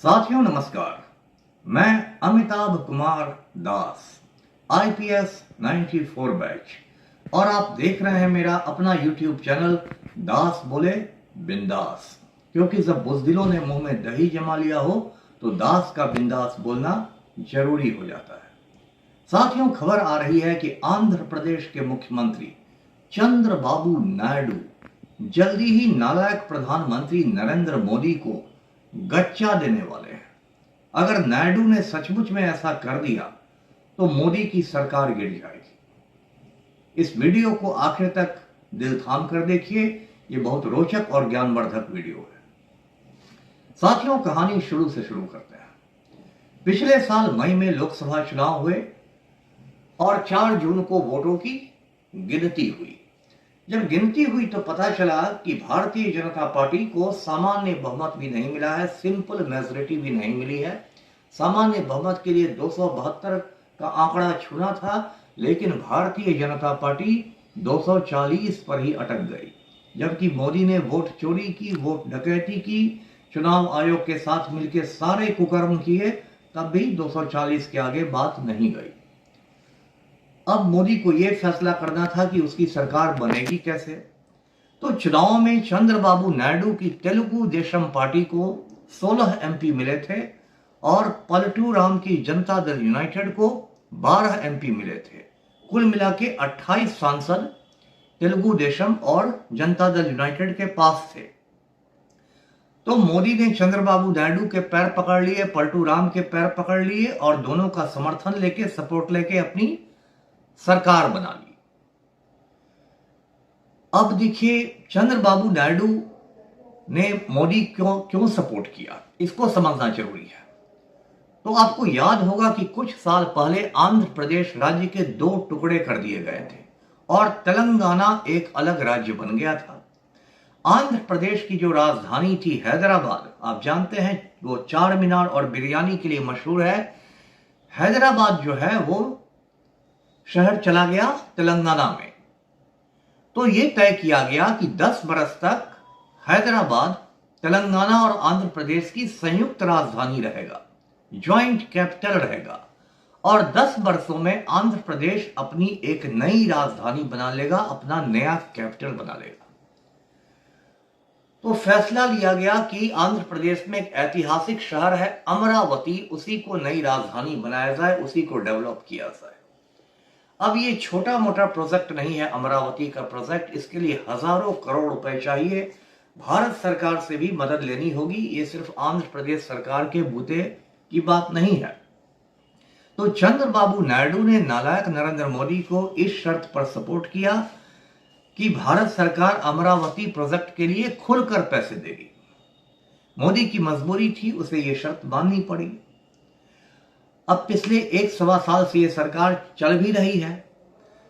साथियों नमस्कार। मैं अमिताभ कुमार दास, आईपीएस 94 बैच, और आप देख रहे हैं मेरा अपना यूट्यूब चैनल दास बोले बिंदास। क्योंकि जब बुज़दिलों ने मुंह में दही जमा लिया हो तो दास का बिंदास बोलना जरूरी हो जाता है। साथियों, खबर आ रही है कि आंध्र प्रदेश के मुख्यमंत्री चंद्रबाबू नायडू जल्दी ही नालायक प्रधानमंत्री नरेंद्र मोदी को गच्चा देने वाले हैं। अगर नायडू ने सचमुच में ऐसा कर दिया तो मोदी की सरकार गिर जाएगी। इस वीडियो को आखिर तक दिल थाम कर देखिए, ये बहुत रोचक और ज्ञानवर्धक वीडियो है। साथियों, कहानी शुरू से शुरू करते हैं। पिछले साल मई में लोकसभा चुनाव हुए और 4 जून को वोटों की गिनती हुई। जब गिनती हुई तो पता चला कि भारतीय जनता पार्टी को सामान्य बहुमत भी नहीं मिला है, सिंपल मेजोरिटी भी नहीं मिली है। सामान्य बहुमत के लिए 272 का आंकड़ा छूना था, लेकिन भारतीय जनता पार्टी 240 पर ही अटक गई। जबकि मोदी ने वोट चोरी की, वोट डकैती की, चुनाव आयोग के साथ मिलकर सारे कुकर्म किए, तब भी 240 के आगे बात नहीं गई। अब मोदी को यह फैसला करना था कि उसकी सरकार बनेगी कैसे। तो चुनाव में चंद्रबाबू नायडू की तेलुगु देशम पार्टी को 16 एमपी मिले थे और पलटू राम की जनता दल यूनाइटेड को 12 एमपी मिले थे। कुल मिला के 28 सांसद तेलुगु देशम और जनता दल यूनाइटेड के पास थे। तो मोदी ने चंद्रबाबू नायडू के पैर पकड़ लिए, पलटू राम के पैर पकड़ लिए और दोनों का समर्थन लेके, सपोर्ट लेके अपनी सरकार बना ली। अब देखिए, चंद्रबाबू नायडू ने मोदी क्यों सपोर्ट किया, इसको समझना जरूरी है। तो आपको याद होगा कि कुछ साल पहले आंध्र प्रदेश राज्य के 2 टुकड़े कर दिए गए थे और तेलंगाना एक अलग राज्य बन गया था। आंध्र प्रदेश की जो राजधानी थी हैदराबाद, आप जानते हैं वो 4 मीनार और बिरयानी के लिए मशहूर है। हैदराबाद जो है वो शहर चला गया तेलंगाना में। तो यह तय किया गया कि 10 बरस तक हैदराबाद तेलंगाना और आंध्र प्रदेश की संयुक्त राजधानी रहेगा, ज्वाइंट कैपिटल रहेगा, और 10 वर्षों में आंध्र प्रदेश अपनी एक नई राजधानी बना लेगा, अपना नया कैपिटल बना लेगा। तो फैसला लिया गया कि आंध्र प्रदेश में एक ऐतिहासिक शहर है अमरावती, उसी को नई राजधानी बनाया जाए, उसी को डेवलप किया जाए। अब ये छोटा मोटा प्रोजेक्ट नहीं है अमरावती का प्रोजेक्ट, इसके लिए हजारों करोड़ रुपए चाहिए। भारत सरकार से भी मदद लेनी होगी, ये सिर्फ आंध्र प्रदेश सरकार के बूते की बात नहीं है। तो चंद्रबाबू नायडू ने नालायक नरेंद्र मोदी को इस शर्त पर सपोर्ट किया कि भारत सरकार अमरावती प्रोजेक्ट के लिए खुलकर पैसे देगी। मोदी की मजबूरी थी, उसे यह शर्त माननी पड़ी। अब पिछले 1-1.25 साल से यह सरकार चल भी रही है,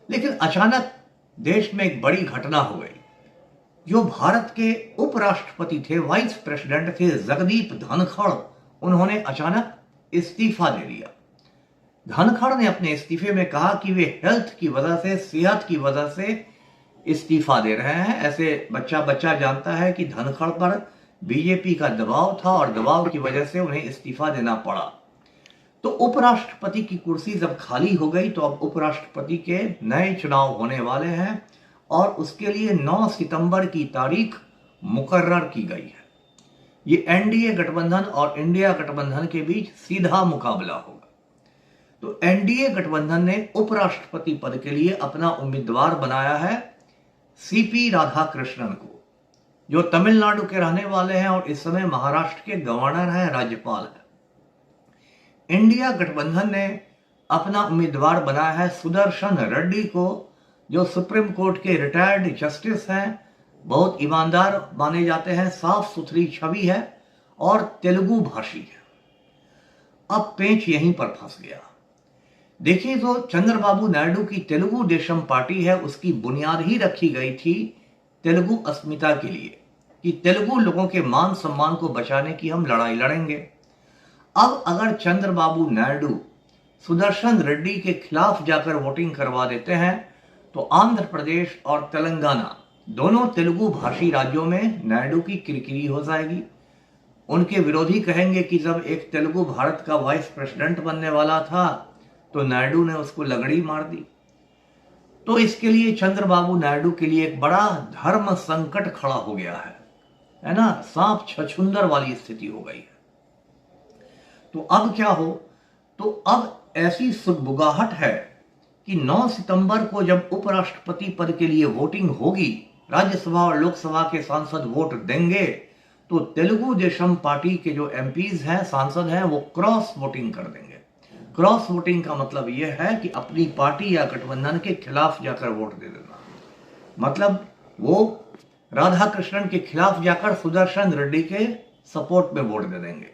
लेकिन अचानक देश में एक बड़ी घटना हो गई। जो भारत के उपराष्ट्रपति थे, वाइस प्रेसिडेंट थे जगदीप धनखड़, उन्होंने अचानक इस्तीफा दे दिया। धनखड़ ने अपने इस्तीफे में कहा कि वे हेल्थ की वजह से, सेहत की वजह से इस्तीफा दे रहे हैं। ऐसे बच्चा जानता है कि धनखड़ पर बीजेपी का दबाव था और दबाव की वजह से उन्हें इस्तीफा देना पड़ा। तो उपराष्ट्रपति की कुर्सी जब खाली हो गई तो अब उपराष्ट्रपति के नए चुनाव होने वाले हैं और उसके लिए 9 सितंबर की तारीख मुकर्रर की गई है। ये एनडीए गठबंधन और इंडिया गठबंधन के बीच सीधा मुकाबला होगा। तो एनडीए गठबंधन ने उपराष्ट्रपति पद के लिए अपना उम्मीदवार बनाया है सीपी राधाकृष्णन को, जो तमिलनाडु के रहने वाले हैं और इस समय महाराष्ट्र के गवर्नर हैं, राज्यपाल हैं। इंडिया गठबंधन ने अपना उम्मीदवार बनाया है सुदर्शन रेड्डी को, जो सुप्रीम कोर्ट के रिटायर्ड जस्टिस हैं, बहुत ईमानदार माने जाते हैं, साफ सुथरी छवि है और तेलुगु भाषी है। अब पेंच यहीं पर फंस गया। देखिए, तो चंद्रबाबू नायडू की तेलुगु देशम पार्टी है, उसकी बुनियाद ही रखी गई थी तेलुगु अस्मिता के लिए कि तेलुगु लोगों के मान सम्मान को बचाने की हम लड़ाई लड़ेंगे। अब अगर चंद्रबाबू नायडू सुदर्शन रेड्डी के खिलाफ जाकर वोटिंग करवा देते हैं तो आंध्र प्रदेश और तेलंगाना दोनों तेलुगु भाषी राज्यों में नायडू की किरकिरी हो जाएगी। उनके विरोधी कहेंगे कि जब एक तेलुगु भारत का वाइस प्रेसिडेंट बनने वाला था तो नायडू ने उसको लगड़ी मार दी। तो इसके लिए चंद्रबाबू नायडू के लिए एक बड़ा धर्म संकट खड़ा हो गया है ना, सांप छछूंदर वाली स्थिति हो गई है। तो अब क्या हो, तो अब ऐसी सुगबुगाहट है कि 9 सितंबर को जब उपराष्ट्रपति पद के लिए वोटिंग होगी, राज्यसभा और लोकसभा के सांसद वोट देंगे, तो तेलुगु देशम पार्टी के जो एमपीज हैं, सांसद हैं, वो क्रॉस वोटिंग कर देंगे। क्रॉस वोटिंग का मतलब यह है कि अपनी पार्टी या गठबंधन के खिलाफ जाकर वोट दे देना। मतलब वो राधा कृष्णन के खिलाफ जाकर सुदर्शन रेड्डी के सपोर्ट में वोट दे देंगे।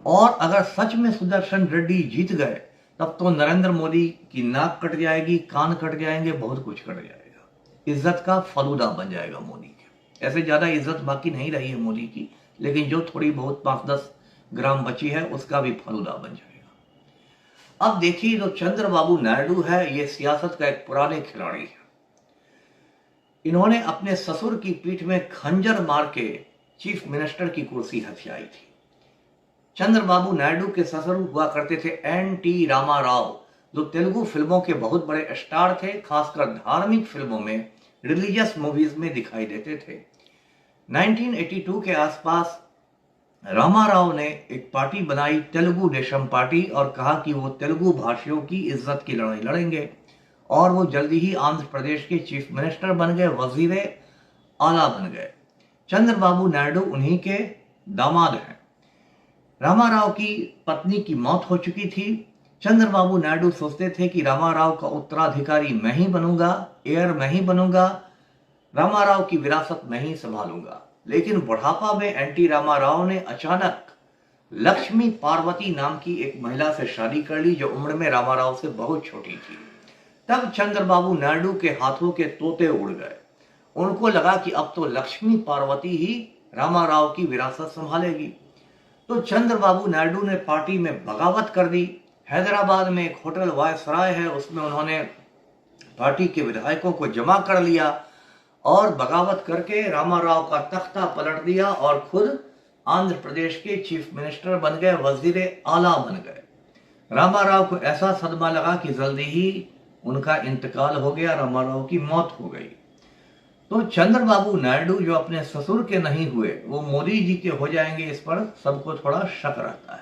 और अगर सच में सुदर्शन रेड्डी जीत गए तब तो नरेंद्र मोदी की नाक कट जाएगी, कान कट जाएंगे, बहुत कुछ कट जाएगा। इज्जत का फलूदा बन जाएगा मोदी के। ऐसे ज्यादा इज्जत बाकी नहीं रही है मोदी की, लेकिन जो थोड़ी बहुत 5-10 ग्राम बची है उसका भी फलूदा बन जाएगा। अब देखिए, जो चंद्रबाबू नायडू है, ये सियासत का एक पुराने खिलाड़ी है। इन्होंने अपने ससुर की पीठ में खंजर मार के चीफ मिनिस्टर की कुर्सी हथियाई थी। चंद्रबाबू नायडू के ससुर हुआ करते थे एन.टी. रामा राव, जो तेलुगु फिल्मों के बहुत बड़े स्टार थे, खासकर धार्मिक फिल्मों में, रिलीजियस मूवीज में दिखाई देते थे। 1982 के आसपास रामाराव ने एक पार्टी बनाई, तेलुगु देशम पार्टी, और कहा कि वो तेलुगु भाषियों की इज्जत की लड़ाई लड़ेंगे। और वो जल्दी ही आंध्र प्रदेश के चीफ मिनिस्टर बन गए, वजीर आला बन गए। चंद्रबाबू नायडू उन्हीं के दामाद हैं। रामाराव की पत्नी की मौत हो चुकी थी। चंद्रबाबू नायडू सोचते थे कि रामाराव का उत्तराधिकारी मैं ही बनूंगा, एयर मैं ही बनूंगा, रामाराव की विरासत मैं ही संभालूंगा। लेकिन बुढ़ापा में एन.टी. रामाराव ने अचानक लक्ष्मी पार्वती नाम की एक महिला से शादी कर ली, जो उम्र में रामाराव से बहुत छोटी थी। तब चंद्रबाबू नायडू के हाथों के तोते उड़ गए। उनको लगा कि अब तो लक्ष्मी पार्वती ही रामाराव की विरासत संभालेगी। तो चंद्रबाबू नायडू ने पार्टी में बगावत कर दी। हैदराबाद में एक होटल वायसराय है, उसमें उन्होंने पार्टी के विधायकों को जमा कर लिया और बगावत करके रामाराव का तख्ता पलट दिया और खुद आंध्र प्रदेश के चीफ मिनिस्टर बन गए, वजीर आला बन गए। रामाराव को ऐसा सदमा लगा कि जल्दी ही उनका इंतकाल हो गया, रामाराव की मौत हो गई। तो चंद्रबाबू नायडू जो अपने ससुर के नहीं हुए, वो मोदी जी के हो जाएंगे, इस पर सबको थोड़ा शक रहता है।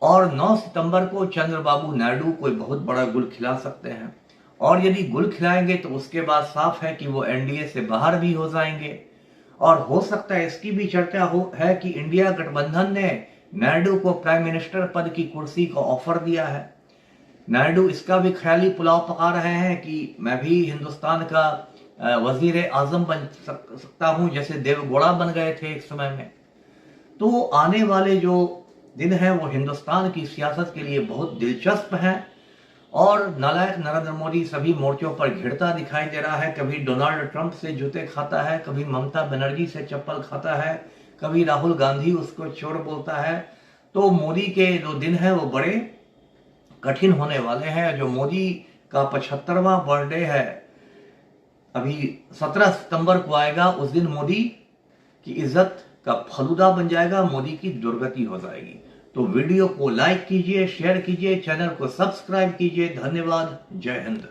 और 9 सितंबर को चंद्रबाबू नायडू कोई बहुत बड़ा गुल खिला सकते हैं, और यदि गुल खिलाएंगे तो उसके बाद साफ है कि वो एनडीए से बाहर भी हो जाएंगे। और हो सकता है, इसकी भी चर्चा है कि इंडिया गठबंधन ने नायडू को प्राइम मिनिस्टर पद की कुर्सी का ऑफर दिया है। नायडू इसका भी ख्याली पुलाव पका रहे हैं कि मैं भी हिंदुस्तान का वजीर आजम बन सकता हूं, जैसे देवगौड़ा बन गए थे एक समय में। तो आने वाले जो दिन है वो हिंदुस्तान की सियासत के लिए बहुत दिलचस्प हैं। और नालायक नरेंद्र मोदी सभी मोर्चों पर घिरता दिखाई दे रहा है। कभी डोनाल्ड ट्रंप से जूते खाता है, कभी ममता बनर्जी से चप्पल खाता है, कभी राहुल गांधी उसको चोर बोलता है। तो मोदी के जो दिन है वो बड़े कठिन होने वाले हैं। जो मोदी का 75वां बर्थडे है, अभी 17 सितंबर को आएगा, उस दिन मोदी की इज्जत का फलूदा बन जाएगा, मोदी की दुर्गति हो जाएगी। तो वीडियो को लाइक कीजिए, शेयर कीजिए, चैनल को सब्सक्राइब कीजिए। धन्यवाद। जय हिंद।